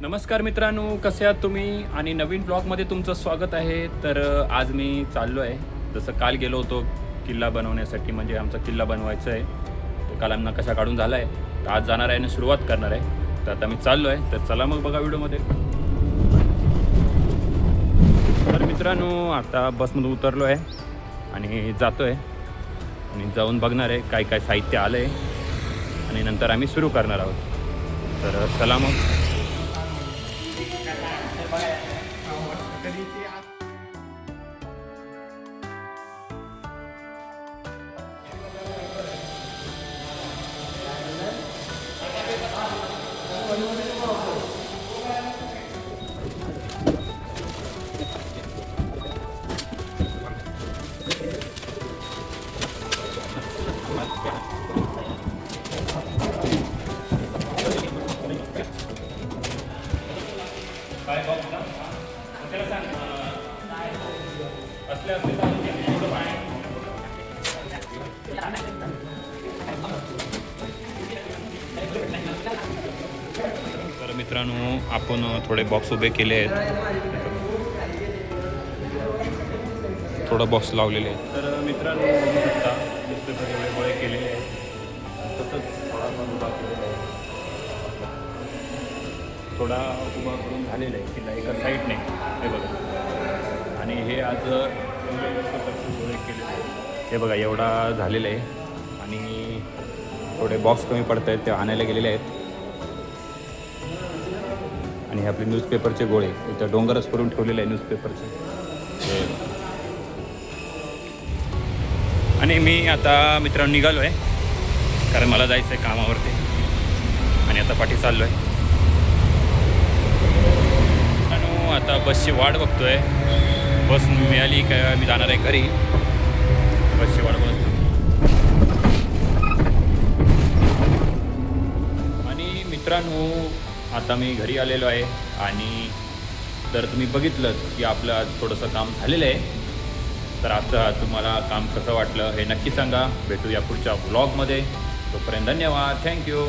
नमस्कार मित्रांनो, कसे आहात तुम्ही? आणि नवीन ब्लॉगमध्ये तुमचं स्वागत आहे. तर आज मी चाललो आहे, जसं काल गेलो होतो किल्ला बनवण्यासाठी, म्हणजे आमचा किल्ला बनवायचा आहे. तो काल आमचा नकाशा काढून झाला आहे. तर आज जाणार आहे आणि सुरुवात करणार आहे. तर आता मी चाललो आहे, तर चला मग बघा व्हिडिओमध्ये. तर मित्रांनो, आता बसमधून उतरलो आहे आणि जातो आहे आणि जाऊन बघणार आहे काय काय साहित्य आलं आहे आणि नंतर आम्ही सुरू करणार आहोत. तर चला मग. तर मित्रांनो, आपण थोडे बॉक्स उभे केले आहेत, थोडं बॉक्स लावलेले आहेत. तर मित्रांनो, बघू शकता न्यूजपेपर गोळे केलेले आहेत. तसंच थोडा उभा करून झालेला आहे तिला एका साईडने, हे बघा. आणि हे आज गोळे केले, हे बघा एवढा झालेला आहे. आणि थोडे बॉक्स कमी पडत आहेत, ते आणायला गेलेले आहेत. आणि हे आपले न्यूजपेपरचे गोळे इथं डोंगरच करून ठेवलेले आहे न्यूजपेपरचे. आणि मी आता मित्रांनो निघालो आहे, कारण मला जायचं आहे कामावरती. आणि आता पाठी चाललो आहे. आणि आता बसची वाट बघतो आहे. बस मिळाली का मी जाणार आहे घरी. बसची वाट बघतो. आणि मित्रांनो, आता मी घरी आलेलो आहे. आणि तर तुम्ही बघितलं की आपलं आज थोडंसं काम झालेलं आहे. तर आता तुम्हाला काम कसं वाटलं हे नक्की सांगा. भेटूया पुढच्या व्लॉगमध्ये. तोपर्यंत धन्यवाद. थँक्यू.